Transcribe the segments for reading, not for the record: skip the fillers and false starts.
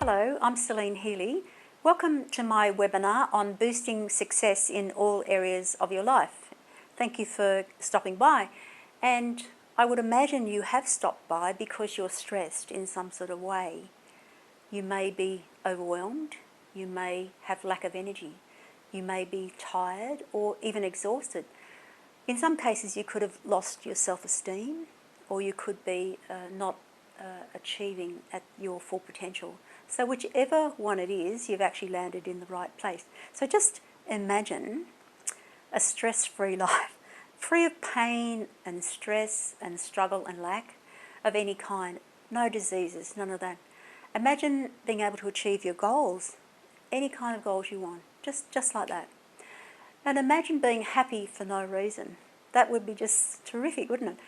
Hello, I'm Celine Healy. Welcome to my webinar on boosting success in all areas of your life. Thank you for stopping by. And I would imagine you have stopped by because you're stressed in some sort of way. You may be overwhelmed, you may have lack of energy, you may be tired or even exhausted. In some cases you could have lost your self-esteem, or you could be not achieving at your full potential. So whichever one it is, you've actually landed in the right place. So just imagine a stress-free life, free of pain and stress and struggle and lack of any kind. No diseases, none of that. Imagine being able to achieve your goals, any kind of goals you want, just like that. And imagine being happy for no reason. That would be just terrific, wouldn't it?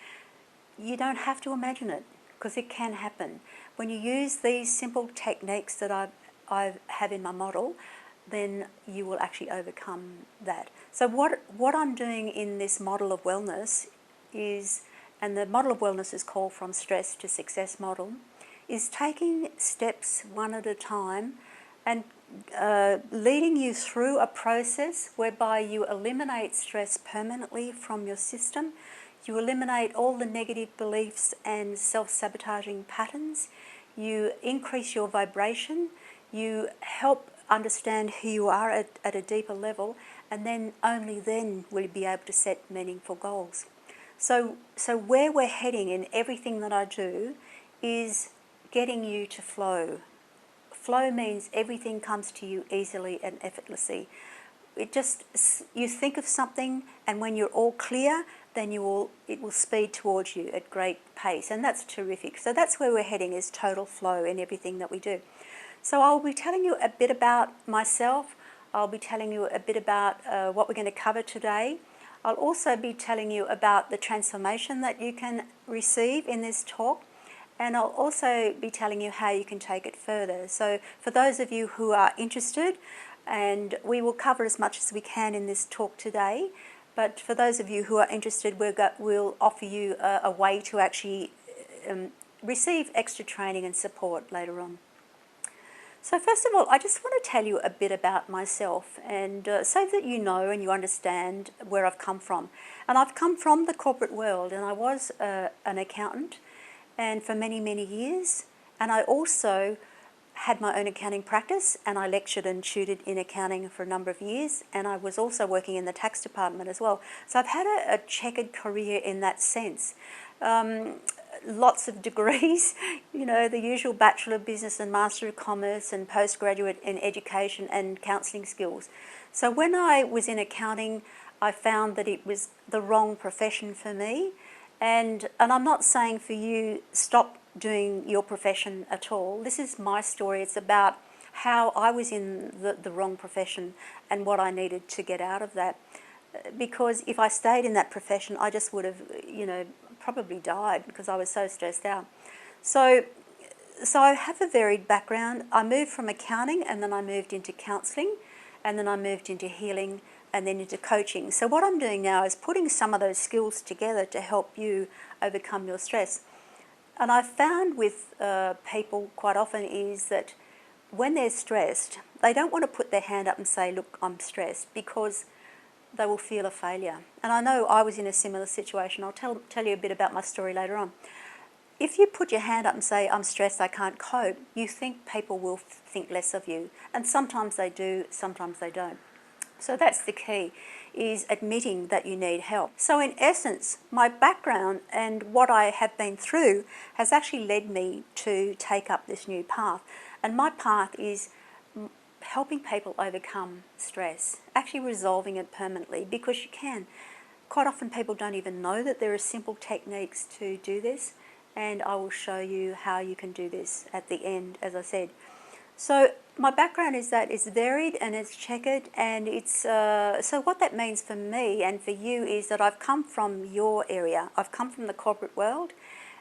You don't have to imagine it, because it can happen. When you use these simple techniques that I have in my model, then you will actually overcome that. So what I'm doing in this model of wellness is, and the model of wellness is called From Stress to Success model, is taking steps one at a time and leading you through a process whereby you eliminate stress permanently from your system. You eliminate all the negative beliefs and self-sabotaging patterns. You increase your vibration. You help understand who you are at a deeper level, and then only then will you be able to set meaningful goals. So where we're heading in everything that I do is getting you to flow. Flow means everything comes to you easily and effortlessly. You think of something, and when you're all clear, then it will speed towards you at great pace, and that's terrific. So that's where we're heading, is total flow in everything that we do. So I'll be telling you a bit about myself. I'll be telling you a bit about what we're going to cover today. I'll also be telling you about the transformation that you can receive in this talk, and I'll also be telling you how you can take it further. So for those of you who are interested, and we will cover as much as we can in this talk today, but for those of you who are interested, we'll offer you a way to actually receive extra training and support later on. So first of all, I just want to tell you a bit about myself, and so that you know and you understand where I've come from. And I've come from the corporate world, and I was an accountant, and for many, many years. And I also had my own accounting practice, and I lectured and tutored in accounting for a number of years, and I was also working in the tax department as well. So I've had a checkered career in that sense. Lots of degrees, you know, the usual Bachelor of Business and Master of Commerce and postgraduate in education and counselling skills. So when I was in accounting, I found that it was the wrong profession for me. And I'm not saying for you, stop doing your profession at all. This is my story. It's about how I was in the wrong profession and what I needed to get out of that. Because if I stayed in that profession, I just would have, you know, probably died because I was so stressed out. So I have a varied background. I moved from accounting, and then I moved into counselling, and then I moved into healing, and then into coaching. So what I'm doing now is putting some of those skills together to help you overcome your stress. And I've found with people quite often is that when they're stressed, they don't want to put their hand up and say, look, I'm stressed, because they will feel a failure. And I know I was in a similar situation. I'll tell you a bit about my story later on. If you put your hand up and say, I'm stressed, I can't cope, you think people will think less of you. And sometimes they do, sometimes they don't. So that's the key, is admitting that you need help. So in essence, my background and what I have been through has actually led me to take up this new path. And my path is helping people overcome stress, actually resolving it permanently, because you can. Quite often people don't even know that there are simple techniques to do this, and I will show you how you can do this at the end, as I said. So my background is that it's varied and it's checkered, and it's so what that means for me and for you is that I've come from your area. I've come from the corporate world,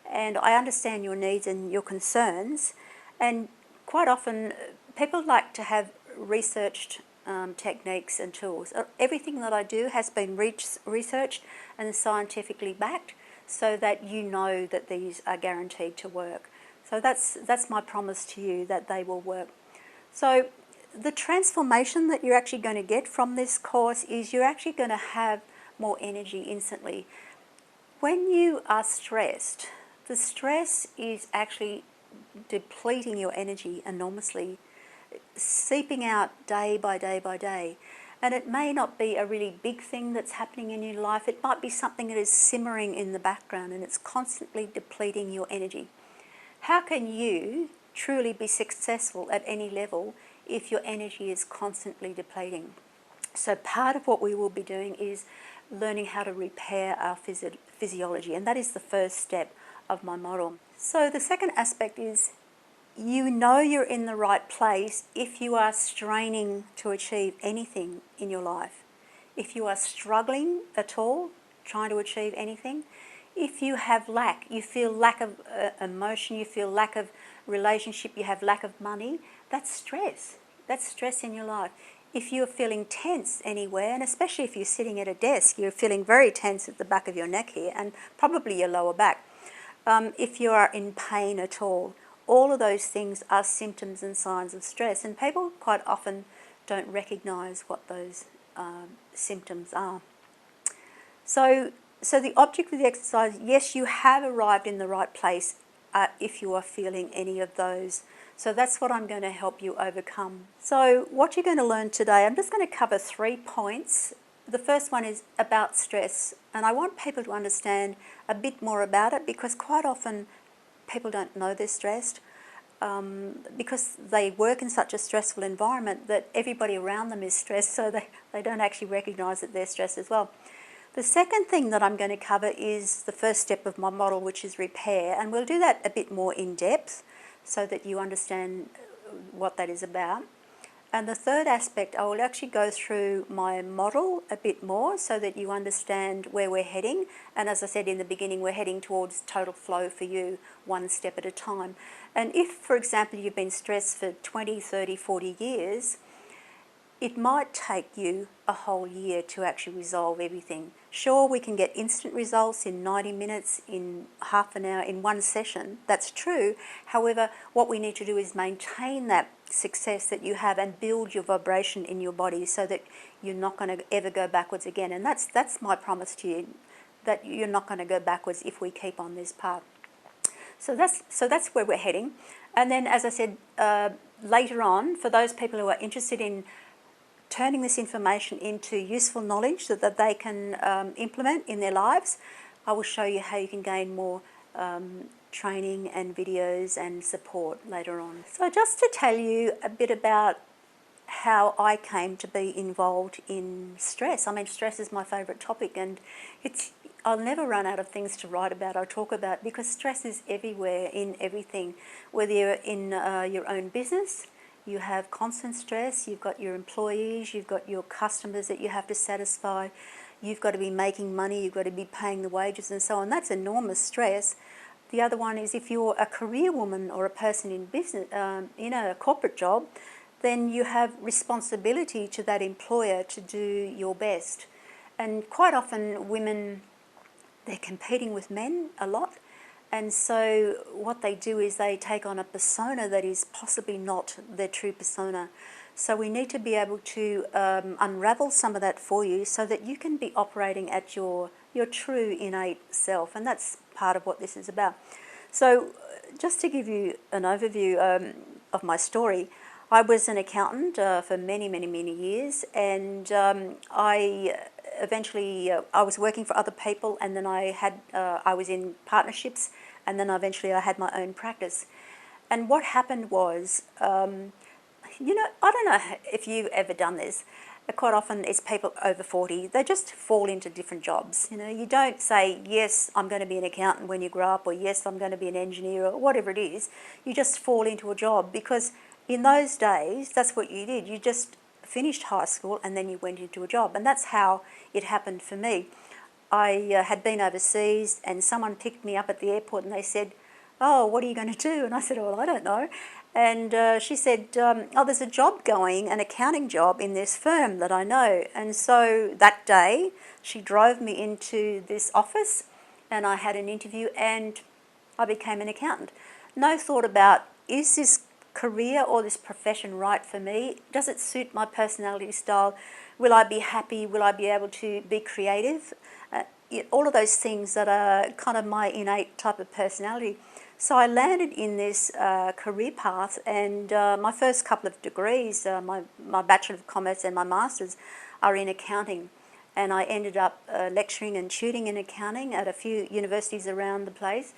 and I understand your needs and your concerns, and quite often people like to have researched techniques and tools. Everything that I do has been researched and scientifically backed, so that you know that these are guaranteed to work. So that's my promise to you, that they will work. So the transformation that you're actually going to get from this course is you're actually going to have more energy instantly. When you are stressed, the stress is actually depleting your energy enormously, seeping out day by day by day. And it may not be a really big thing that's happening in your life. It might be something that is simmering in the background and it's constantly depleting your energy. How can you truly be successful at any level if your energy is constantly depleting? So part of what we will be doing is learning how to repair our physiology, and that is the first step of my model. So the second aspect is, you know you're in the right place if you are straining to achieve anything in your life. If you are struggling at all, trying to achieve anything, if you have lack, you feel lack of emotion, you feel lack of relationship, you have lack of money, that's stress. That's stress in your life. If you're feeling tense anywhere, and especially if you're sitting at a desk, you're feeling very tense at the back of your neck here and probably your lower back. If you are in pain at all of those things are symptoms and signs of stress, and people quite often don't recognise what those symptoms are. So the object of the exercise, yes, you have arrived in the right place if you are feeling any of those. So that's what I'm going to help you overcome. So what you're going to learn today, I'm just going to cover 3 points. The first one is about stress, and I want people to understand a bit more about it, because quite often people don't know they're stressed because they work in such a stressful environment that everybody around them is stressed, so they don't actually recognise that they're stressed as well. The second thing that I'm going to cover is the first step of my model, which is repair, and we'll do that a bit more in depth so that you understand what that is about. And the third aspect, I will actually go through my model a bit more so that you understand where we're heading. And as I said in the beginning, we're heading towards total flow for you, one step at a time. And if, for example, you've been stressed for 20, 30, 40 years, it might take you a whole year to actually resolve everything. Sure, we can get instant results in 90 minutes, in half an hour, in one session. That's true. However, what we need to do is maintain that success that you have and build your vibration in your body so that you're not going to ever go backwards again. And that's my promise to you, that you're not going to go backwards if we keep on this path. So that's where we're heading. And then, as I said, later on, for those people who are interested in turning this information into useful knowledge that they can implement in their lives, I will show you how you can gain more training and videos and support later on. So just to tell you a bit about how I came to be involved in stress. I mean, stress is my favourite topic, and I'll never run out of things to write about or talk about, because stress is everywhere in everything. Whether you're in your own business, you have constant stress, you've got your employees, you've got your customers that you have to satisfy, you've got to be making money, you've got to be paying the wages and so on. That's enormous stress. The other one is if you're a career woman or a person in business, a corporate job, then you have responsibility to that employer to do your best. And quite often women, they're competing with men a lot. And so what they do is they take on a persona that is possibly not their true persona. So we need to be able to unravel some of that for you so that you can be operating at your true innate self. And that's part of what this is about. So just to give you an overview of my story, I was an accountant for many, many, many years, and I was working for other people, and then I was in partnerships, and then eventually I had my own practice. And what happened was, I don't know if you've ever done this. Quite often it's people over 40, they just fall into different jobs. You don't say, yes, I'm going to be an accountant when you grow up, or yes, I'm going to be an engineer, or whatever it is. You just fall into a job, because in those days, that's what you did. You just finished high school and then you went into a job. And that's how it happened for me. I had been overseas, and someone picked me up at the airport and they said, oh, what are you going to do? And I said, well, I don't know. And she said, oh, there's a job going, an accounting job in this firm that I know. And so that day she drove me into this office and I had an interview and I became an accountant. no thought about, is this career or this profession right for me? Does it suit my personality style? Will I be happy? Will I be able to be creative? All of those things that are kind of my innate type of personality. So I landed in this career path, and my first couple of degrees, my Bachelor of Commerce and my Master's, are in accounting. And I ended up lecturing and tutoring in accounting at a few universities around the place.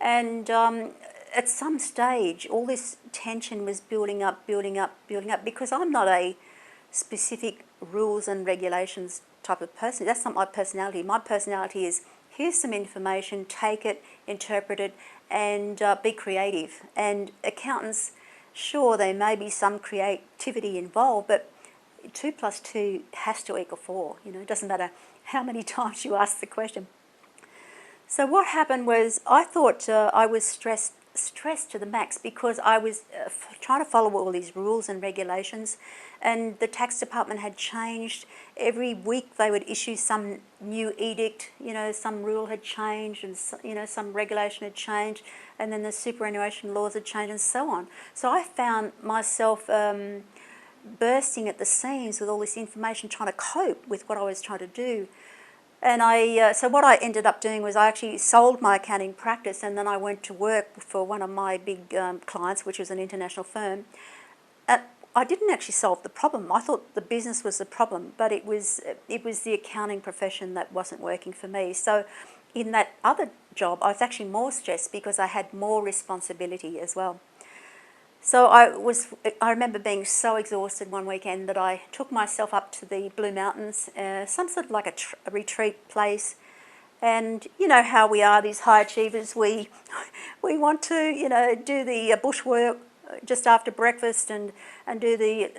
And at some stage, all this tension was building up, because I'm not a specific rules and regulations type of person. That's not my personality. My personality is, here's some information, take it, interpret it, and be creative. And accountants, sure, there may be some creativity involved, but 2 plus 2 has to equal 4. It doesn't matter how many times you ask the question. So what happened was, I thought I was stressed to the max, because I was trying to follow all these rules and regulations, and the tax department had changed. Every week they would issue some new edict, some rule had changed, and some regulation had changed, and then the superannuation laws had changed, and so on. So I found myself bursting at the seams with all this information, trying to cope with what I was trying to do. And so what I ended up doing was, I actually sold my accounting practice, and then I went to work for one of my big clients, which was an international firm. I didn't actually solve the problem. I thought the business was the problem, but it was the accounting profession that wasn't working for me. So in that other job, I was actually more stressed because I had more responsibility as well. So I remember being so exhausted one weekend that I took myself up to the Blue Mountains, some sort of like a retreat place. And you know how we are, these high achievers, we want to, do the bushwork just after breakfast, and do the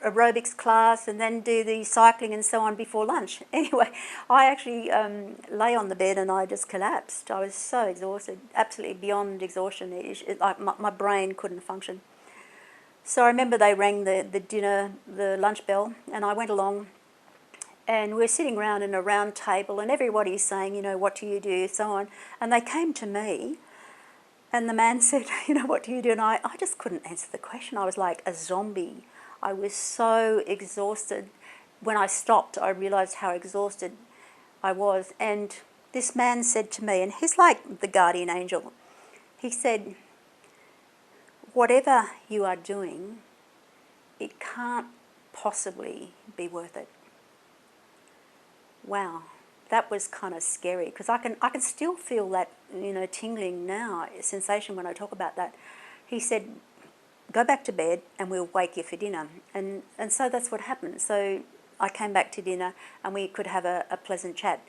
aerobics class, and then do the cycling and so on before lunch. Anyway, I actually lay on the bed and I just collapsed. I was so exhausted, absolutely beyond exhaustion. Like my brain couldn't function. So I remember they rang the lunch bell, and I went along, and we're sitting around in a round table, and everybody's saying, what do you do, so on. And they came to me, and the man said, what do you do? And I just couldn't answer the question. I was like a zombie. I was so exhausted. When I stopped, I realised how exhausted I was. And this man said to me, and he's like the guardian angel, he said, whatever you are doing, it can't possibly be worth it. Wow, that was kind of scary, because I can still feel that tingling now, sensation when I talk about that. He said, go back to bed and we'll wake you for dinner. And so that's what happened. So I came back to dinner and we could have a pleasant chat.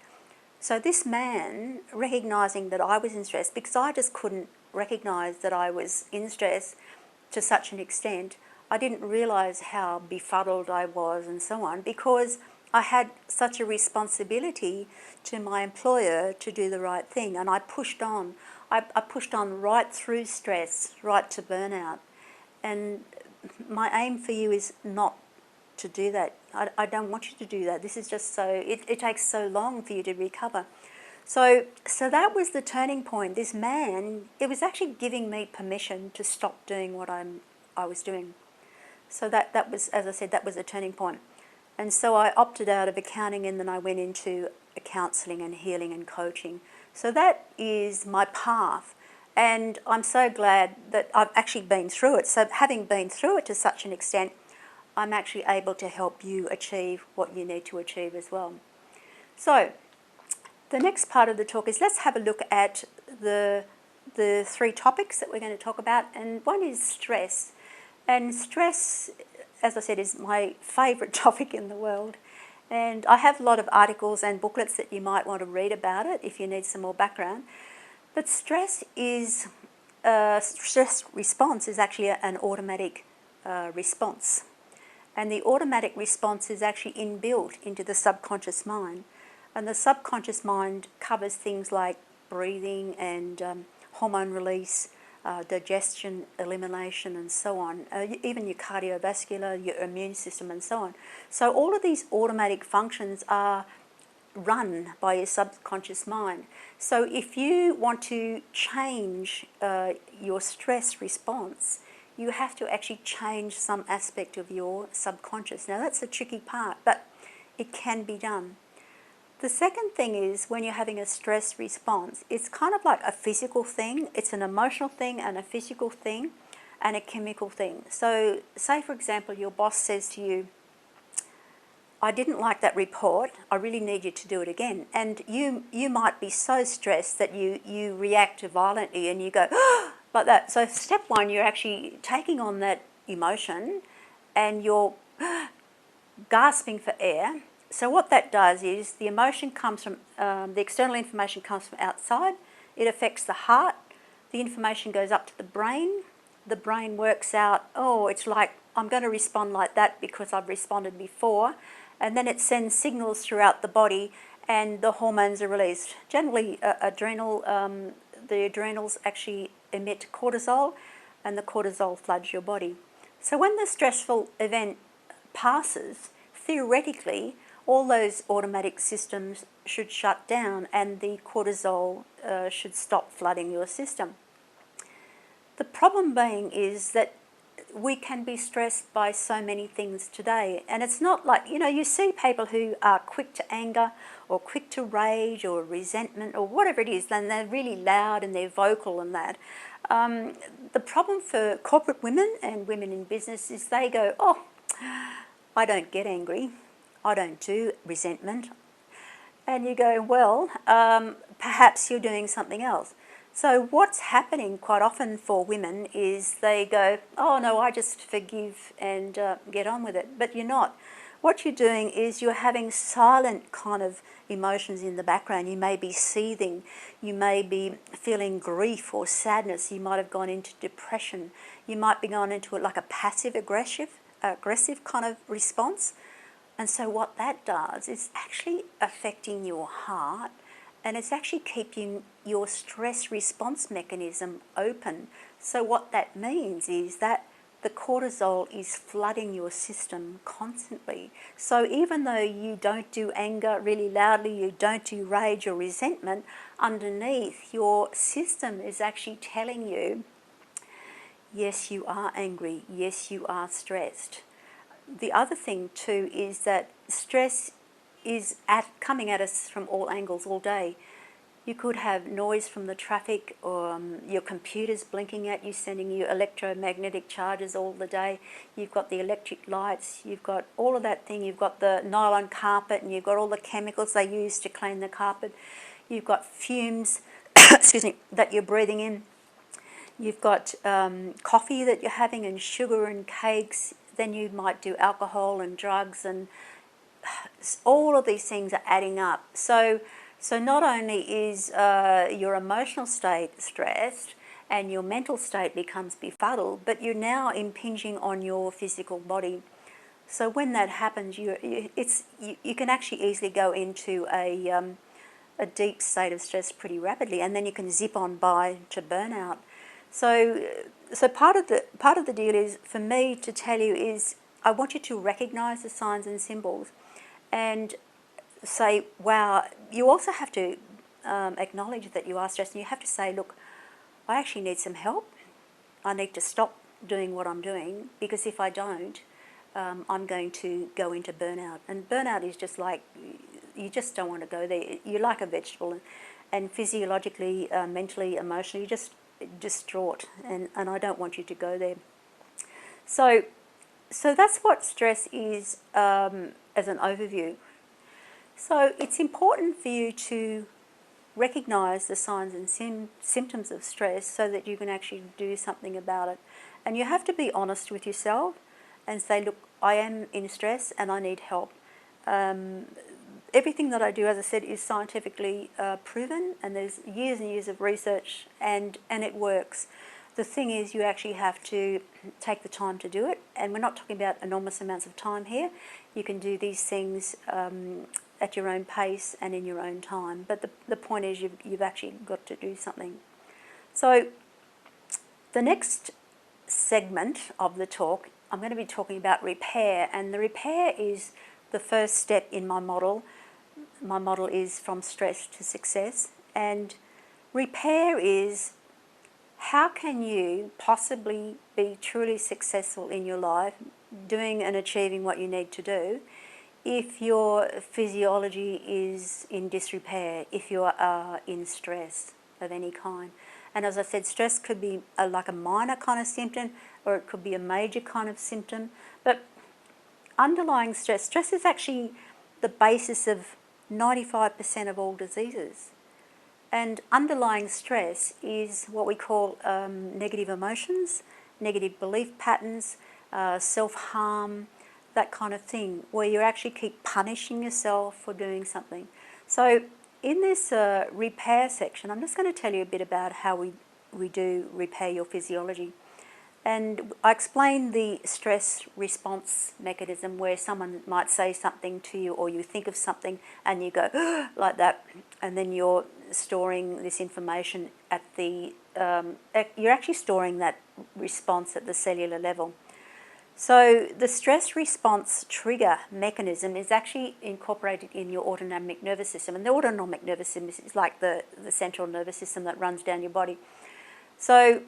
So this man, recognising that I was in stress, because I just couldn't recognise that I was in stress to such an extent, I didn't realise how befuddled I was and so on, because I had such a responsibility to my employer to do the right thing, and I pushed on. I pushed on right through stress, right to burnout. And my aim for you is not to do that. I don't want you to do that. This is just so, it takes so long for you to recover. So that was the turning point. This man, it was actually giving me permission to stop doing what I was doing. So that was, as I said, that was a turning point. And so I opted out of accounting, and then I went into counselling and healing and coaching. So that is my path. And I'm so glad that I've actually been through it. So having been through it to such an extent, I'm actually able to help you achieve what you need to achieve as well. So the next part of the talk is, let's have a look at the 3 topics that we're going to talk about. And one is stress. And stress, as I said, is my favourite topic in the world. And I have a lot of articles and booklets that you might want to read about it if you need some more background. But stress response is actually an automatic response. And the automatic response is actually inbuilt into the subconscious mind. And the subconscious mind covers things like breathing and hormone release, digestion, elimination, and so on, even your cardiovascular, your immune system, and so on. So all of these automatic functions are run by your subconscious mind. So if you want to change your stress response, you have to actually change some aspect of your subconscious. Now that's the tricky part, but it can be done. The second thing is when you're having a stress response, it's kind of like a physical thing. It's an emotional thing and a physical thing and a chemical thing. So say, for example, your boss says to you, I didn't like that report, I really need you to do it again. And you might be so stressed that you react violently and you go, like that. So step one, you're actually taking on that emotion and you're gasping for air. So what that does is the emotion comes from, the external information comes from outside, it affects the heart, the information goes up to the brain works out, oh, it's like, I'm going to respond like that because I've responded before, and then it sends signals throughout the body and the hormones are released. Generally, the adrenals actually emit cortisol and the cortisol floods your body. So when the stressful event passes, theoretically, all those automatic systems should shut down and the cortisol should stop flooding your system. The problem being is that we can be stressed by so many things today, and it's not like, you see people who are quick to anger or quick to rage or resentment or whatever it is, and they're really loud and they're vocal and that. The problem for corporate women and women in business is they go, oh, I don't get angry, I don't do resentment. And you go, well, perhaps you're doing something else. So what's happening quite often for women is they go, oh no, I just forgive and get on with it. But you're not. What you're doing is you're having silent kind of emotions in the background. You may be seething, you may be feeling grief or sadness, you might have gone into depression, you might be going into it like a passive aggressive kind of response. And so what that does is actually affecting your heart, and it's actually keeping your stress response mechanism open. So what that means is that the cortisol is flooding your system constantly. So even though you don't do anger really loudly, you don't do rage or resentment, underneath your system is actually telling you, yes, you are angry, yes, you are stressed. The other thing too is that stress is coming at us from all angles all day. You could have noise from the traffic, or your computer's blinking at you, sending you electromagnetic charges all the day. You've got the electric lights, you've got all of that thing, you've got the nylon carpet, and you've got all the chemicals they use to clean the carpet. You've got fumes excuse me, that you're breathing in. You've got coffee that you're having and sugar and cakes. Then you might do alcohol and drugs, and all of these things are adding up. So not only is your emotional state stressed and your mental state becomes befuddled, but you're now impinging on your physical body. So when that happens, you can actually easily go into a deep state of stress pretty rapidly, and then you can zip on by to burnout. So part of the deal is, for me to tell you, is I want you to recognise the signs and symbols and say, wow. You also have to acknowledge that you are stressed, and you have to say, look, I actually need some help. I need to stop doing what I'm doing, because if I don't, I'm going to go into burnout. And burnout is just like, you just don't want to go there. You're like a vegetable, and physiologically, mentally, emotionally, you're just distraught, and I don't want you to go there. So that's what stress is as an overview. So it's important for you to recognise the signs and symptoms of stress so that you can actually do something about it. And you have to be honest with yourself and say, look, I am in stress and I need help. Everything that I do, as I said, is scientifically proven, and there's years and years of research, and it works. The thing is, you actually have to take the time to do it, and we're not talking about enormous amounts of time here. You can do these things at your own pace and in your own time, but the point is you've actually got to do something. So the next segment of the talk, I'm going to be talking about repair, and the repair is the first step in my model. my model is from stress to success, and repair is how can you possibly be truly successful in your life, doing and achieving what you need to do, if your physiology is in disrepair, if you are in stress of any kind. And as I said, stress could be like a minor kind of symptom, or it could be a major kind of symptom. But underlying stress is actually the basis of 95% of all diseases. And underlying stress is what we call negative emotions, negative belief patterns, self-harm, that kind of thing, where you actually keep punishing yourself for doing something. So in this repair section, I'm just going to tell you a bit about how we do repair your physiology. And I explain the stress response mechanism, where someone might say something to you, or you think of something and you go like that, and then you're storing this information at the, you're actually storing that response at the cellular level. So the stress response trigger mechanism is actually incorporated in your autonomic nervous system. And the autonomic nervous system is like the central nervous system that runs down your body. So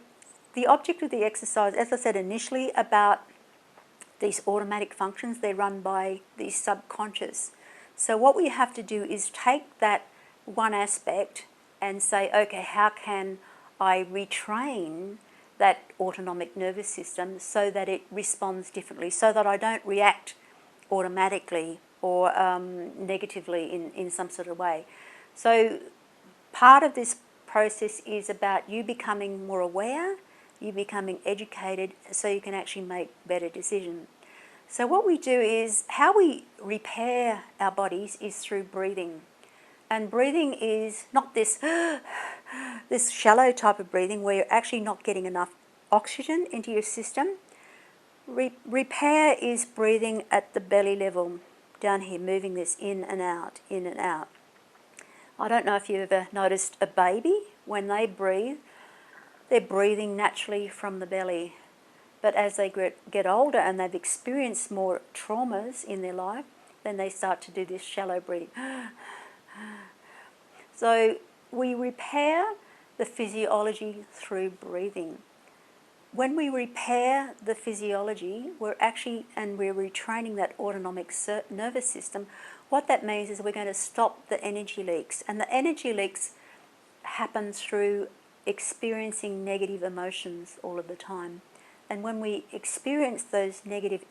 the object of the exercise, as I said initially, about these automatic functions, they're run by the subconscious. So what we have to do is take that one aspect and say, okay, how can I retrain that autonomic nervous system so that it responds differently, so that I don't react automatically or negatively in some sort of way. So part of this process is about you becoming more aware, you becoming educated, so you can actually make better decisions. So what we do is, how we repair our bodies is through breathing. And breathing is not this this shallow type of breathing where you're actually not getting enough oxygen into your system. Repair is breathing at the belly level, down here, moving this in and out, in and out. I don't know if you've ever noticed a baby, when they breathe, they're breathing naturally from the belly. But as they get older and they've experienced more traumas in their life, then they start to do this shallow breathing. So we repair the physiology through breathing. When we repair the physiology, we're retraining that autonomic nervous system. What that means is we're going to stop the energy leaks. And the energy leaks happen through experiencing negative emotions all of the time. And when we experience those negative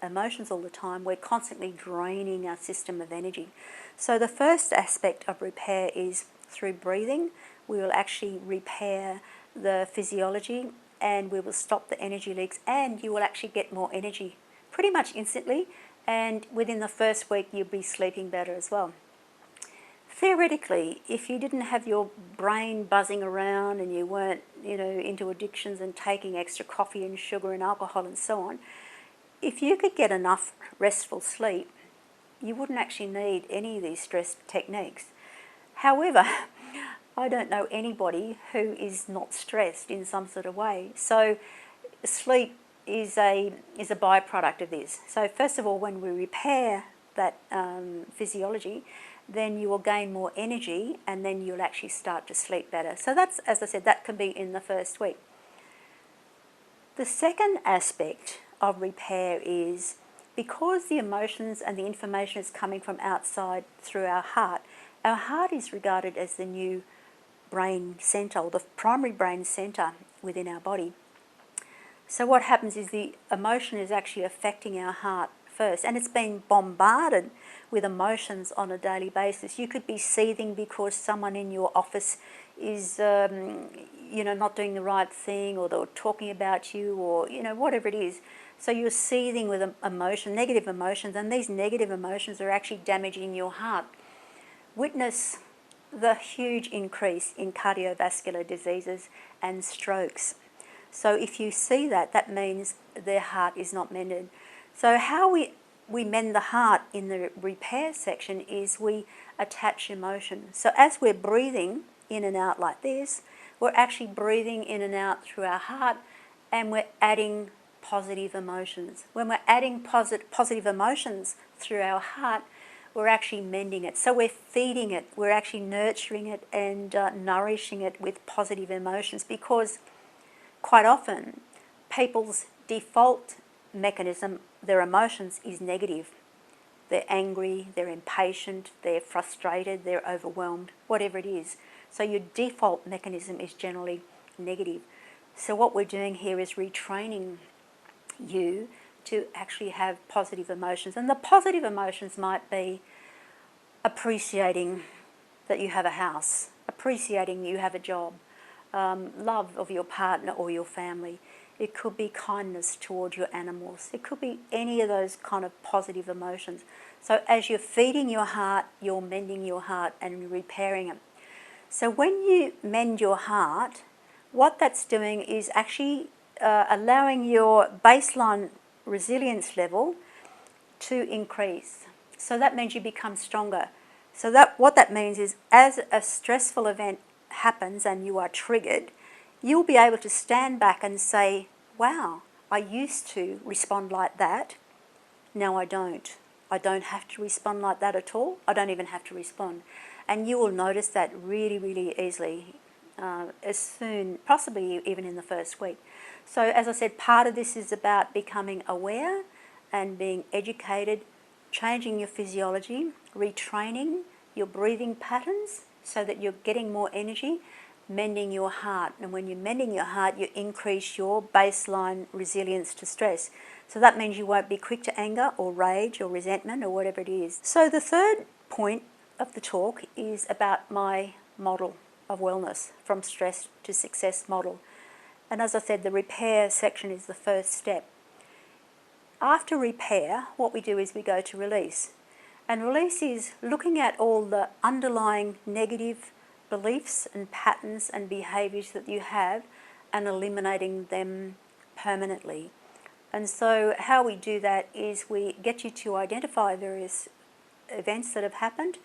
emotions all the time, we're constantly draining our system of energy. So the first aspect of repair is through breathing. We will actually repair the physiology, and we will stop the energy leaks, and you will actually get more energy pretty much instantly, and within the first week you'll be sleeping better as well. Theoretically, if you didn't have your brain buzzing around and you weren't, into addictions and taking extra coffee and sugar and alcohol and so on, if you could get enough restful sleep, you wouldn't actually need any of these stress techniques. However, I don't know anybody who is not stressed in some sort of way. So sleep is a byproduct of this. So first of all, when we repair that physiology, then you will gain more energy, and then you'll actually start to sleep better. So that's, as I said, that can be in the first week. The second aspect of repair is, because the emotions and the information is coming from outside through our heart is regarded as the new brain centre, or the primary brain centre within our body. So what happens is the emotion is actually affecting our heart first, and it's being bombarded with emotions on a daily basis. You could be seething because someone in your office is not doing the right thing, or they're talking about you, or whatever it is. So you're seething with emotion, negative emotions, and these negative emotions are actually damaging your heart. Witness the huge increase in cardiovascular diseases and strokes. So if you see that, that means their heart is not mended. So how we mend the heart in the repair section is we attach emotion. So as we're breathing in and out like this, we're actually breathing in and out through our heart, and we're adding positive emotions. When we're adding positive emotions through our heart, we're actually mending it. So we're feeding it, we're actually nurturing it and nourishing it with positive emotions, because quite often people's default mechanism, their emotions, is negative. They're angry, they're impatient, they're frustrated, they're overwhelmed, whatever it is. So your default mechanism is generally negative. So what we're doing here is retraining you to actually have positive emotions. And the positive emotions might be appreciating that you have a house, appreciating you have a job, love of your partner or your family. It could be kindness towards your animals. It could be any of those kind of positive emotions. So as you're feeding your heart, you're mending your heart and repairing it. So when you mend your heart, what that's doing is actually allowing your baseline resilience level to increase. So that means you become stronger. So what that means is, as a stressful event happens and you are triggered, you'll be able to stand back and say, wow, I used to respond like that, now I don't. I don't have to respond like that at all. I don't even have to respond. And you will notice that really, really easily, as soon, possibly even in the first week. So as I said, part of this is about becoming aware and being educated, changing your physiology, retraining your breathing patterns so that you're getting more energy, mending your heart. And when you're mending your heart, you increase your baseline resilience to stress. So that means you won't be quick to anger or rage or resentment or whatever it is. So the third point of the talk is about my model of wellness, from stress to success model. And as I said, the repair section is the first step. After repair, what we do is we go to release. And release is looking at all the underlying negative beliefs and patterns and behaviours that you have and eliminating them permanently. And so how we do that is we get you to identify various events that have happened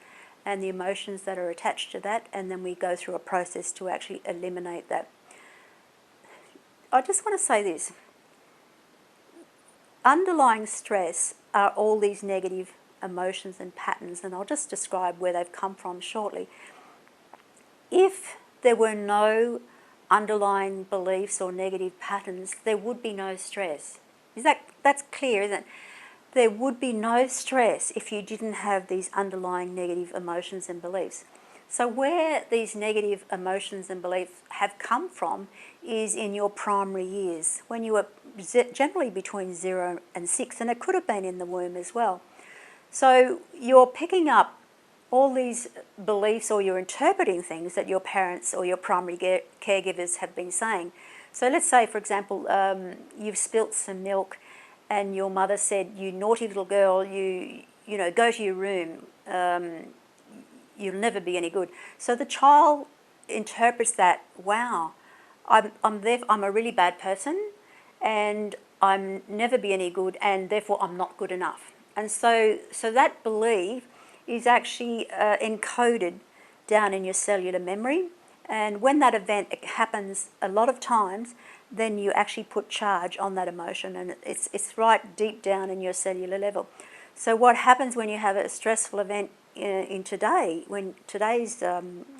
and the emotions that are attached to that, and then we go through a process to actually eliminate that. I just want to say this. Underlying stress are all these negative emotions and patterns, and I'll just describe where they've come from shortly. If there were no underlying beliefs or negative patterns, there would be no stress. That's clear, isn't it? There would be no stress if you didn't have these underlying negative emotions and beliefs. So where these negative emotions and beliefs have come from is in your primary years, when you were generally between 0 and 6, and it could have been in the womb as well. So you're picking up all these beliefs, or you're interpreting things that your parents or your primary caregivers have been saying. So let's say, for example, you've spilt some milk and your mother said, you naughty little girl, you know, go to your room, you'll never be any good. So the child interprets that, wow, I'm a really bad person and I'm never be any good, and therefore I'm not good enough. And so that belief is actually encoded down in your cellular memory. And when that event happens a lot of times, then you actually put charge on that emotion, and it's right deep down in your cellular level. So what happens when you have a stressful event in today's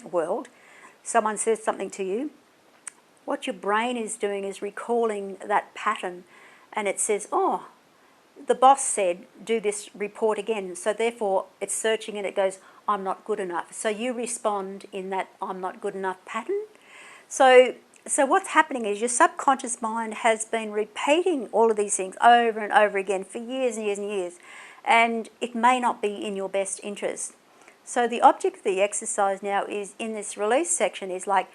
world, someone says something to you, what your brain is doing is recalling that pattern, and it says, oh, the boss said, do this report again. So therefore it's searching and it goes, I'm not good enough. So you respond in that I'm not good enough pattern. So what's happening is your subconscious mind has been repeating all of these things over and over again for years and years and years. And it may not be in your best interest. So the object of the exercise now is, in this release section, is like,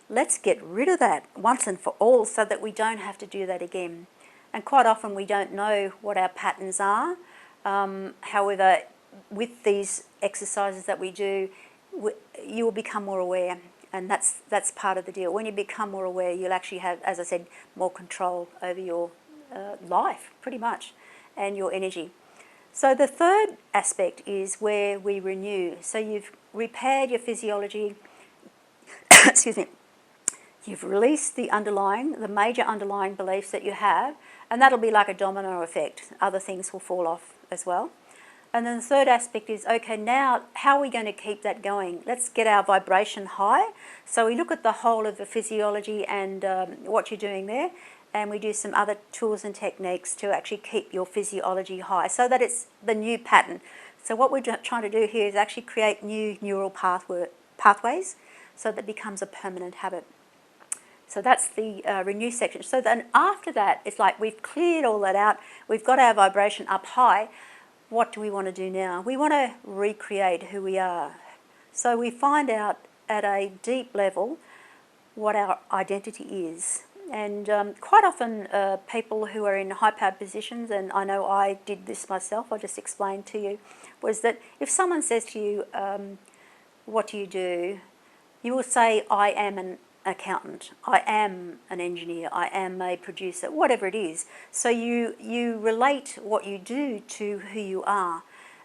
let's get rid of that once and for all so that we don't have to do that again. And quite often we don't know what our patterns are. However, with these exercises that we do, you will become more aware, and that's part of the deal. When you become more aware, you'll actually have, as I said, more control over your life, pretty much, and your energy. So the third aspect is where we renew. So you've repaired your physiology, excuse me, you've released the major underlying beliefs that you have, and that'll be like a domino effect. Other things will fall off as well. And then the third aspect is, okay, now how are we going to keep that going? Let's get our vibration high. So we look at the whole of the physiology and what you're doing there, and we do some other tools and techniques to actually keep your physiology high so that it's the new pattern. So what we're trying to do here is actually create new neural pathways so that it becomes a permanent habit. So that's the renew section. So then after that, it's like we've cleared all that out. We've got our vibration up high. What do we want to do now? We want to recreate who we are. So we find out at a deep level what our identity is. And quite often people who are in high-powered positions, and I know I did this myself, I'll just explain to you, was that if someone says to you, what do? You will say, I am an accountant, I am an engineer, I am a producer, whatever it is. So you relate what you do to who you are.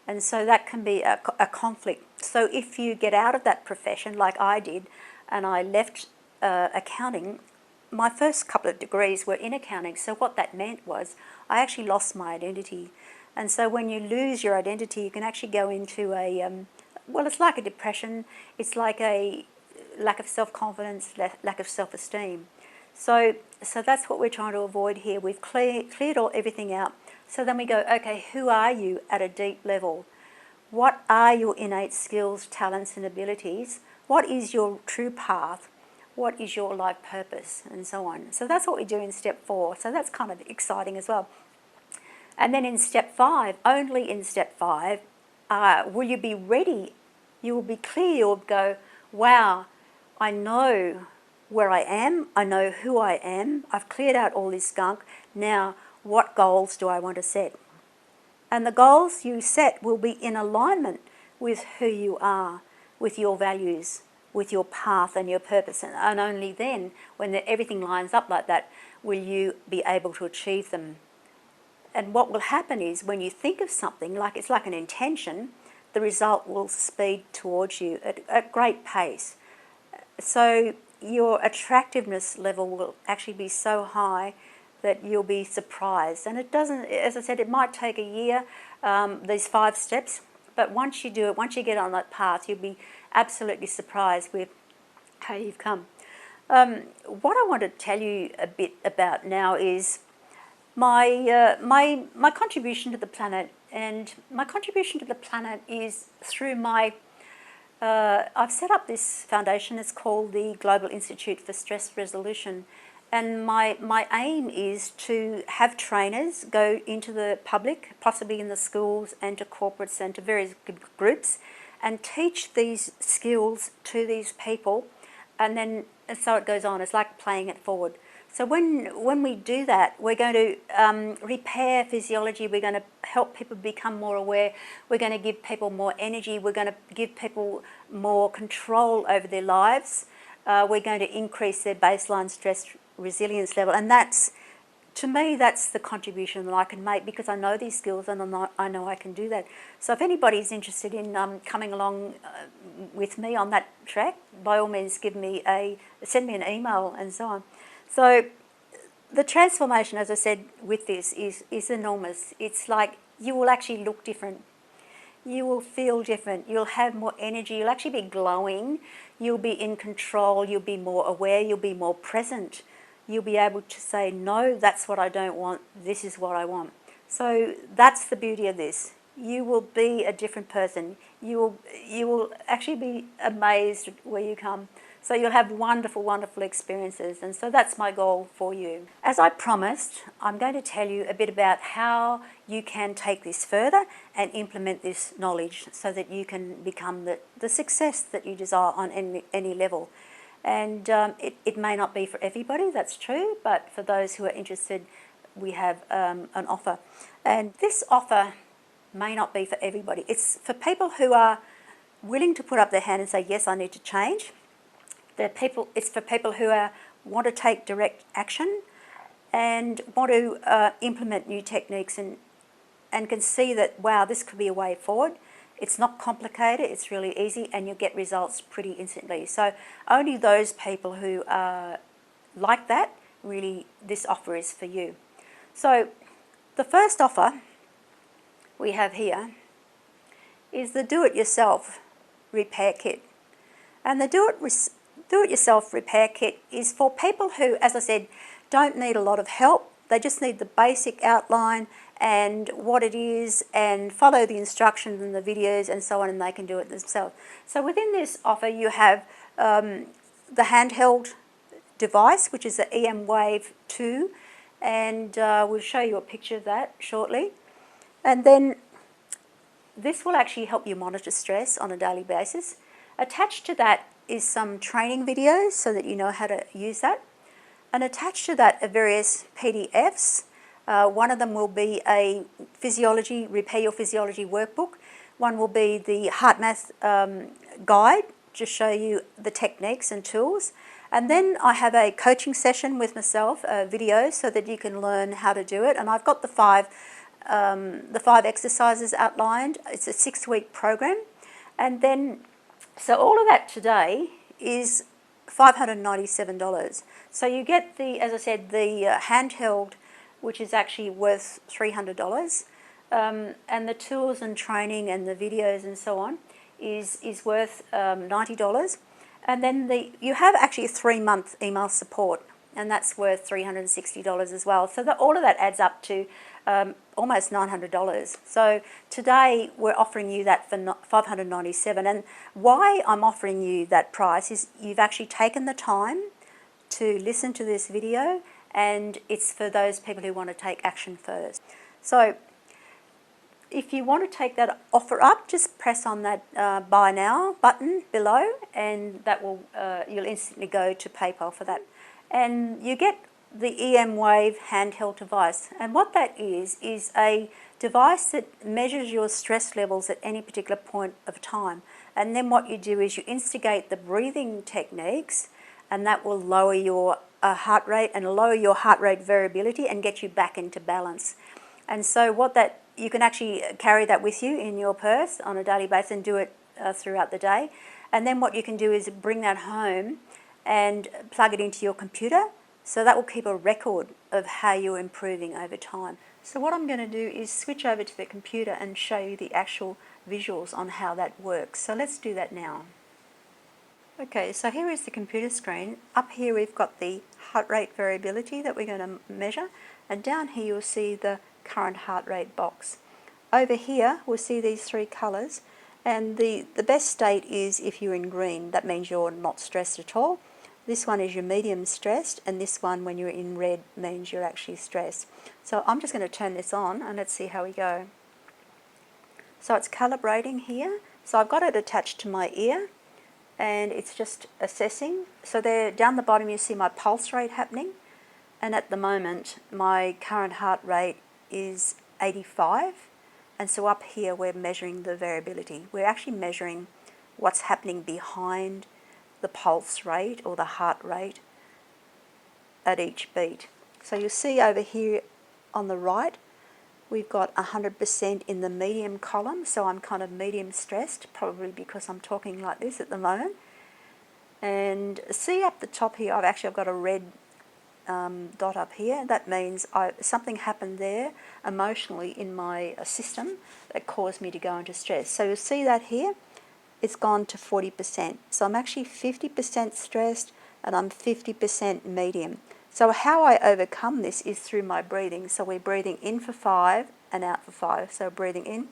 And so that can be a conflict. So if you get out of that profession, like I did, and I left accounting, my first couple of degrees were in accounting. So what that meant was I actually lost my identity. And so when you lose your identity, you can actually go into well, it's like a depression. It's like a lack of self-confidence, lack of self-esteem. So that's what we're trying to avoid here. We've cleared everything out. So then we go, okay, who are you at a deep level? What are your innate skills, talents and abilities? What is your true path? What is your life purpose? And so on. So that's what we do in step 4. So that's kind of exciting as well. And then in step 5, only in step 5, will you be ready? You will be clear. You'll go, wow, I know where I am. I know who I am. I've cleared out all this gunk. Now, what goals do I want to set? And the goals you set will be in alignment with who you are, with your values, with your path and your purpose. And only then, when everything lines up like that, will you be able to achieve them. And what will happen is when you think of something, like it's like an intention, the result will speed towards you at a great pace. So your attractiveness level will actually be so high that you'll be surprised. And it doesn't, as I said, it might take a year, these 5 steps, but once you do it, once you get on that path, you'll be absolutely surprised with how you've come. What I want to tell you a bit about now is my contribution to the planet. And my contribution to the planet is through I've set up this foundation. It's called the Global Institute for Stress Resolution. And my aim is to have trainers go into the public, possibly in the schools and to corporates and to various groups, and teach these skills to these people. And then so it goes on. It's like playing it forward. So when we do that, we're going to repair physiology. We're going to help people become more aware. We're going to give people more energy. We're going to give people more control over their lives. We're going to increase their baseline stress resilience level. And that's, to me, that's the contribution that I can make, because I know these skills and I know I can do that. So if anybody's interested in coming along with me on that track, by all means send me an email and so on. So the transformation, as I said, with this is enormous. It's like you will actually look different. You will feel different. You'll have more energy. You'll actually be glowing. You'll be in control. You'll be more aware. You'll be more present. You'll be able to say, no, that's what I don't want. This is what I want. So that's the beauty of this. You will be a different person. You will actually be amazed where you come. So you'll have wonderful, wonderful experiences. And so that's my goal for you. As I promised, I'm going to tell you a bit about how you can take this further and implement this knowledge so that you can become the success that you desire on any level. And it may not be for everybody, that's true, but for those who are interested, we have an offer. And this offer may not be for everybody. It's for people who are willing to put up their hand and say, yes, I need to change. It's for people who want to take direct action and want to implement new techniques and can see that, wow, this could be a way forward. It's not complicated, it's really easy, and you get results pretty instantly. So only those people who are like that, really, this offer is for you. So the first offer we have here is the do-it-yourself repair kit. And the do-it-yourself repair kit is for people who, as I said, don't need a lot of help. They just need the basic outline and what it is, and follow the instructions and the videos and so on, and they can do it themselves. So within this offer you have the handheld device, which is the Emwave 2, and we'll show you a picture of that shortly. And then this will actually help you monitor stress on a daily basis. Attached to that is some training videos so that you know how to use that. And attached to that are various PDFs. One of them will be a physiology, repair your physiology workbook. One will be the heart math guide to show you the techniques and tools. And then I have a coaching session with myself, a video, so that you can learn how to do it. And I've got the five exercises outlined. It's a 6-week program. And then, so all of that today is $597. So you get the, as I said, the handheld, which is actually worth $300, and the tools and training and the videos and so on is worth $90. And then you have actually a 3-month email support, and that's worth $360 as well. So all of that adds up to almost $900. So today we're offering you that for $597. And why I'm offering you that price is you've actually taken the time to listen to this video, and it's for those people who want to take action first. So if you want to take that offer up, just press on that buy now button below, and that will you'll instantly go to PayPal for that. And you get the Emwave handheld device. And what that is a device that measures your stress levels at any particular point of time. And then what you do is you instigate the breathing techniques, and that will lower your heart rate and lower your heart rate variability and get you back into balance. And so you can actually carry that with you in your purse on a daily basis and do it throughout the day. And then what you can do is bring that home and plug it into your computer. So that will keep a record of how you're improving over time. So what I'm going to do is switch over to the computer and show you the actual visuals on how that works. So let's do that now. Okay, so here is the computer screen. Up here we've got the heart rate variability that we're going to measure, and down here you'll see the current heart rate box. Over here we'll see these 3 colours, and the best state is if you're in green. That means you're not stressed at all. This one is your medium stressed, and this one, when you're in red, means you're actually stressed. So I'm just going to turn this on and let's see how we go. So it's calibrating here. So I've got it attached to my ear, and it's just assessing. So there, down the bottom you see my pulse rate happening, and at the moment my current heart rate is 85, and so up here we're measuring the variability. We're actually measuring what's happening behind the pulse rate or the heart rate at each beat. So you'll see over here on the right we've got 100% in the medium column, so I'm kind of medium stressed, probably because I'm talking like this at the moment. And see up the top here, I've got a red dot up here. That means something happened there emotionally in my system that caused me to go into stress. So you'll see that here, it's gone to 40%. So I'm actually 50% stressed and I'm 50% medium. So how I overcome this is through my breathing. So we're breathing in for 5 and out for 5. So breathing in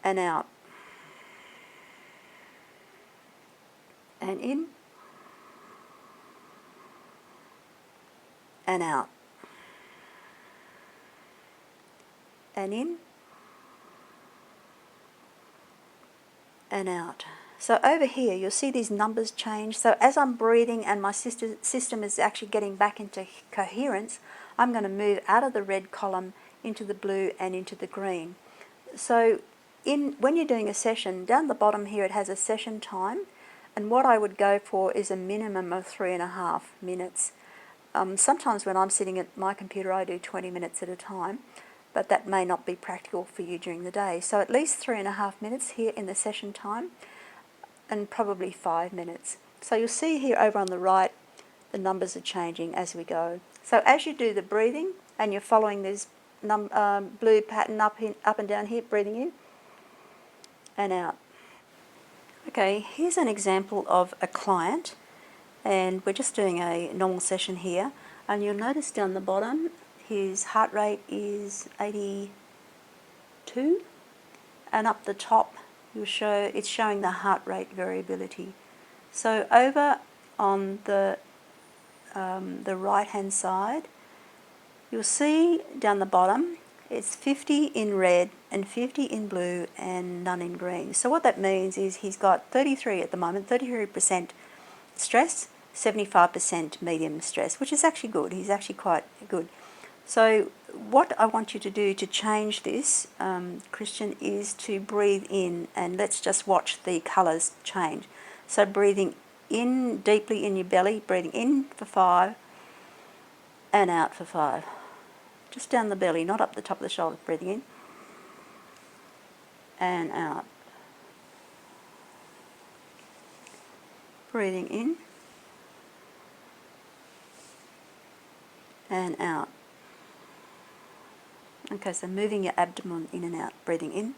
and out. And in and out. And in and out. So over here you'll see these numbers change. So as I'm breathing and my system is actually getting back into coherence, I'm going to move out of the red column into the blue and into the green. So when you're doing a session, down the bottom here it has a session time, and what I would go for is a minimum of 3.5 minutes. Sometimes when I'm sitting at my computer I do 20 minutes at a time, but that may not be practical for you during the day. So at least 3.5 minutes here in the session time, and probably 5 minutes. So you'll see here over on the right, the numbers are changing as we go. So as you do the breathing, and you're following this blue pattern up and down here, breathing in and out. Okay, here's an example of a client, and we're just doing a normal session here, and you'll notice down the bottom his heart rate is 82, and up the top it's showing the heart rate variability. So over on the right hand side, you'll see down the bottom it's 50 in red and 50 in blue and none in green. So what that means is he's got 33 at the moment, 33% stress, 75% medium stress, which is actually good. He's actually quite good. So what I want you to do to change this, Christian, is to breathe in, and let's just watch the colours change. So breathing in deeply in your belly, breathing in for 5 and out for 5. Just down the belly, not up the top of the shoulders, breathing in and out. Breathing in and out. Okay, so moving your abdomen in and out, breathing in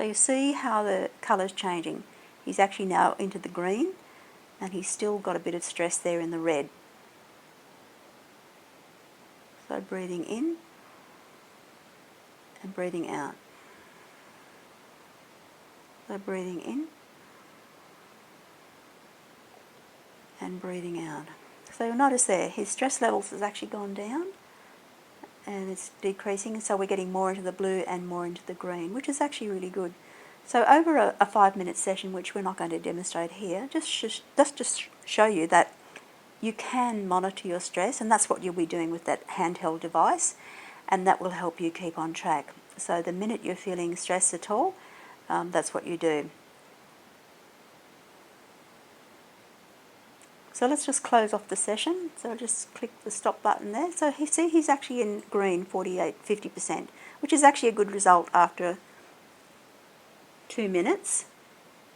So you see how the colour's changing. He's actually now into the green, and he's still got a bit of stress there in the red. So breathing in and breathing out. So breathing in and breathing out. So you'll notice there, his stress levels has actually gone down and it's decreasing, so we're getting more into the blue and more into the green, which is actually really good. So over a 5-minute session, which we're not going to demonstrate here, just show you that you can monitor your stress, and that's what you'll be doing with that handheld device, and that will help you keep on track. So the minute you're feeling stress at all, that's what you do. So let's just close off the session. So just click the stop button there. So he's actually in green, 50%, which is actually a good result after 2 minutes.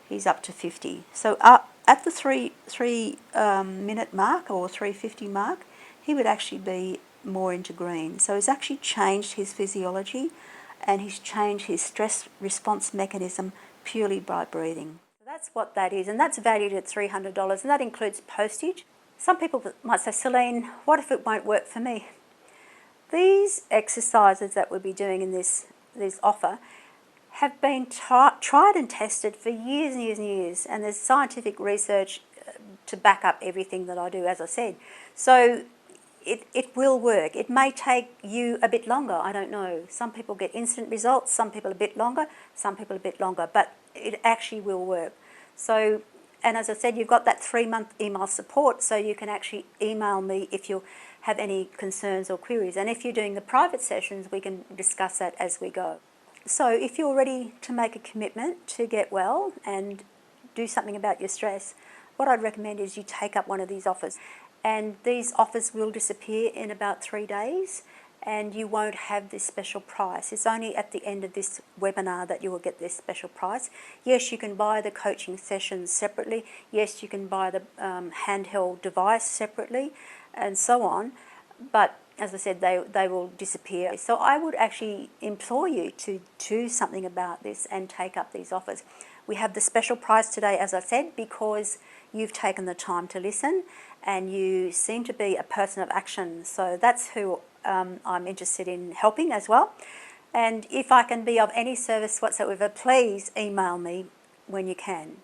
He's up to 50. So at the 3 minute mark or 3:50 mark, he would actually be more into green. So he's actually changed his physiology, and he's changed his stress response mechanism purely by breathing. That's what that is, and that's valued at $300, and that includes postage. Some people might say, Celine, what if it won't work for me? These exercises that we'll be doing in this offer have been tried and tested for years and years and years, and there's scientific research to back up everything that I do, as I said. So it will work. It may take you a bit longer, I don't know. Some people get instant results, some people a bit longer, some people a bit longer, but it actually will work. So, and as I said, you've got that 3-month email support, so you can actually email me if you have any concerns or queries. And if you're doing the private sessions, we can discuss that as we go. So if you're ready to make a commitment to get well and do something about your stress, what I'd recommend is you take up one of these offers. And these offers will disappear in about 3 days, and you won't have this special price. It's only at the end of this webinar that you will get this special price. Yes, you can buy the coaching sessions separately. Yes, you can buy the handheld device separately, and so on. But as I said, they will disappear. So I would actually implore you to do something about this and take up these offers. We have the special price today, as I said, because you've taken the time to listen and you seem to be a person of action. So that's who I'm interested in helping as well. And if I can be of any service whatsoever, please email me when you can.